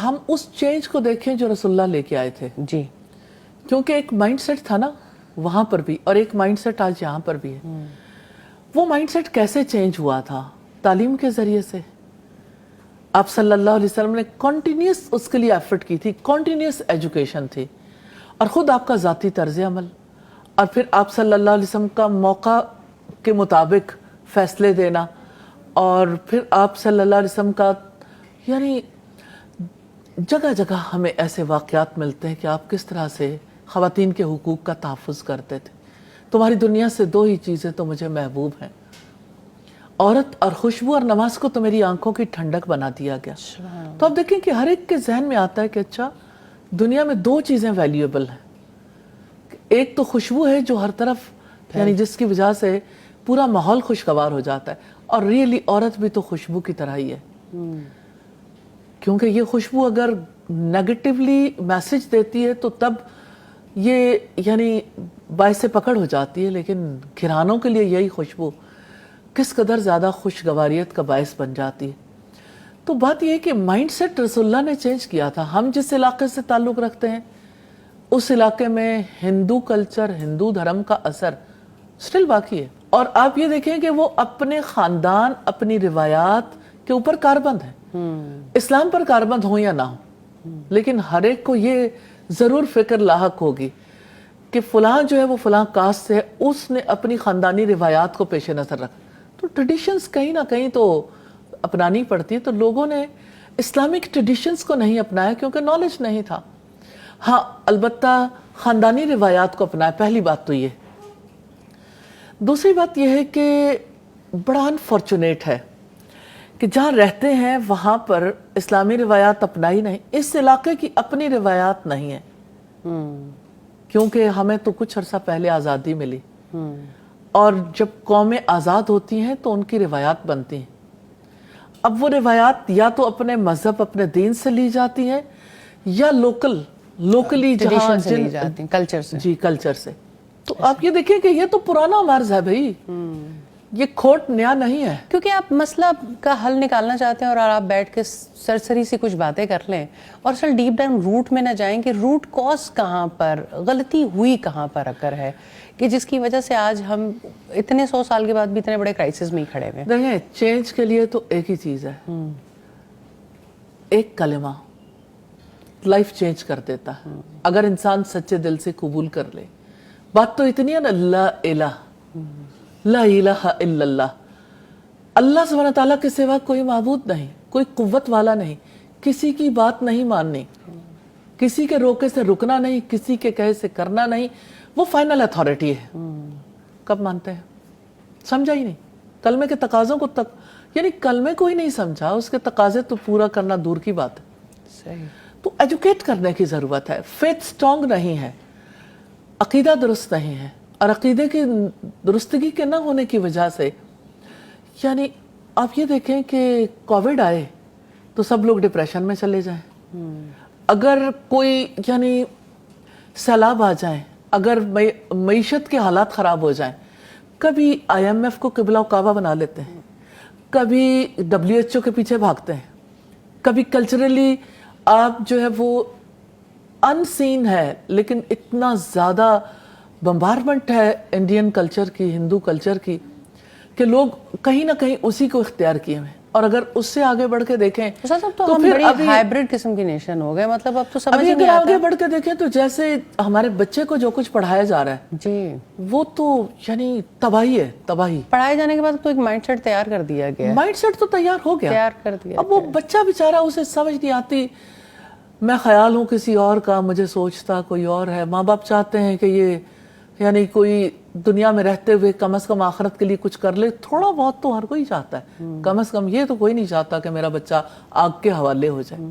ہم اس چینج کو دیکھیں جو رسول اللہ لے کے آئے تھے. جی. کیونکہ ایک مائنڈ سیٹ تھا نا وہاں پر بھی, اور ایک مائنڈ سیٹ آج یہاں پر بھی ہے. وہ مائنڈ سیٹ کیسے چینج ہوا تھا؟ تعلیم کے ذریعے سے. آپ صلی اللہ علیہ وسلم نے کنٹینیوس اس کے لیے ایفرٹ کی تھی, کنٹینیوس ایجوکیشن تھی, اور خود آپ کا ذاتی طرز عمل, اور پھر آپ صلی اللہ علیہ وسلم کا موقع کے مطابق فیصلے دینا, اور پھر آپ صلی اللہ علیہ وسلم کا یعنی جگہ جگہ ہمیں ایسے واقعات ملتے ہیں کہ آپ کس طرح سے خواتین کے حقوق کا تحفظ کرتے تھے. تمہاری دنیا سے دو ہی چیزیں تو مجھے محبوب ہیں, عورت اور خوشبو, اور نماز کو تو میری آنکھوں کی ٹھنڈک بنا دیا گیا. تو اب دیکھیں کہ ہر ایک کے ذہن میں آتا ہے کہ اچھا دنیا میں دو چیزیں ویلیوبل ہیں. ایک تو خوشبو ہے جو ہر طرف یعنی جس کی وجہ سے پورا ماحول خوشگوار ہو جاتا ہے, اور ریئلی عورت بھی تو خوشبو کی طرح ہی ہے. کیونکہ یہ خوشبو اگر نیگیٹیولی میسج دیتی ہے تو تب یہ یعنی باعث پکڑ ہو جاتی ہے, لیکن گھرانوں کے لیے یہی خوشبو کس قدر زیادہ خوشگواریت کا باعث بن جاتی ہے. تو بات یہ ہے کہ مائنڈ سیٹ رسول اللہ نے چینج کیا تھا. ہم جس علاقے سے تعلق رکھتے ہیں اس علاقے میں ہندو کلچر, ہندو دھرم کا اثر سٹل باقی ہے. اور آپ یہ دیکھیں کہ وہ اپنے خاندان, اپنی روایات کے اوپر کاربند ہیں. اسلام پر کاربند ہوں یا نہ ہوں, لیکن ہر ایک کو یہ ضرور فکر لاحق ہوگی کہ فلاں جو ہے وہ فلاں کاسٹ سے ہے, اس نے اپنی خاندانی روایات کو پیش نظر رکھا. تو ٹریڈیشنز کہیں نہ کہیں تو اپنانی پڑتی ہے. تو لوگوں نے اسلامک ٹریڈیشنز کو نہیں اپنایا کیونکہ نالج نہیں تھا. ہاں البتہ خاندانی روایات کو اپنایا, پہلی بات تو یہ. دوسری بات یہ ہے کہ بڑا انفارچونیٹ ہے کہ جہاں رہتے ہیں وہاں پر اسلامی روایات اپنائی نہیں. اس علاقے کی اپنی روایات نہیں ہیں, کیونکہ ہمیں تو کچھ عرصہ پہلے آزادی ملی, اور جب قومیں آزاد ہوتی ہیں تو ان کی روایات بنتی ہیں. اب وہ روایات یا تو اپنے مذہب, اپنے دین سے لی جاتی ہیں, یا لوکلی ٹریڈیشن سے لی جاتی ہیں, کلچر سے. جی, کلچر سے. تو آپ یہ دیکھیں کہ یہ تو پرانا مرض ہے بھائی, یہ کھوٹ نیا نہیں ہے. کیونکہ آپ مسئلہ کا حل نکالنا چاہتے ہیں اور آپ بیٹھ کے سرسری سی کچھ باتیں کر لیں اور اصل ڈیپ ڈاؤن روٹ میں نہ جائیں کہ روٹ کاز کہاں پر, غلطی ہوئی کہاں پر اکر ہے کہ جس کی وجہ سے آج ہم اتنے 100 سال کے بعد بھی اتنے بڑے کرائسس میں ہی کھڑے ہوئے. دیکھیں چینج کے لیے تو ایک ہی چیز ہے, ایک کلمہ لائف چینج کر دیتا ہے اگر انسان سچے دل سے قبول کر لے. بات تو اتنی ہے نا, لا الہ الا اللہ. اللہ سبحانہ تعالیٰ کے سوا کوئی معبود نہیں, کوئی قوت والا نہیں, کسی کی بات نہیں ماننی, کسی کے روکے سے رکنا نہیں, کسی کے کہے سے کرنا نہیں. وہ فائنل اتھارٹی ہے. کب مانتے ہیں؟ سمجھا ہی نہیں. کلمے کے تقاضوں کو یعنی کلمے کو ہی نہیں سمجھا, اس کے تقاضے تو پورا کرنا دور کی بات ہے. صحیح. تو ایجوکیٹ کرنے کی ضرورت ہے. فیتھ سٹرونگ نہیں ہے, عقیدہ درست نہیں ہے, اور عقیدے کی درستگی کے نہ ہونے کی وجہ سے یعنی آپ یہ دیکھیں کہ کووڈ آئے تو سب لوگ ڈپریشن میں چلے جائیں. اگر کوئی یعنی سیلاب آ جائیں, اگر معیشت کے حالات خراب ہو جائیں, کبھی IMF کو قبلہ و کعبہ بنا لیتے ہیں, کبھی WHO کے پیچھے بھاگتے ہیں, کبھی کلچرلی آپ جو ہے وہ ان سین ہے, لیکن اتنا زیادہ بمبارمنٹ ہے انڈین کلچر کی, ہندو کلچر کی, کہ لوگ کہیں نہ کہیں اسی کو اختیار کیے ہیں. اور اگر اس سے آگے بڑھ کے دیکھیں تو ہم بڑی ہائیبرڈ قسم کی نیشن ہو گئے. مطلب اب تو سمجھ نہیں آتا. آگے بڑھ کے دیکھیں تو جیسے ہمارے بچے کو جو کچھ پڑھایا جا رہا ہے جی, وہ تو یعنی تباہی ہے, تباہی. پڑھائے جانے کے بعد تو ایک مائنڈ سیٹ تیار کر دیا گیا. مائنڈ سیٹ تو تیار ہو گیا, تیار کر دیا. اب وہ بچہ بیچارہ اسے سمجھ نہیں آتی, میں خیال ہوں کسی اور کا, مجھے سوچتا کوئی اور ہے. ماں باپ چاہتے ہیں کہ یہ یعنی کوئی دنیا میں رہتے ہوئے کم از کم آخرت کے لیے کچھ کر لے. تھوڑا بہت تو ہر کوئی چاہتا ہے, کم از کم یہ تو کوئی نہیں چاہتا کہ میرا بچہ آگ کے حوالے ہو جائے.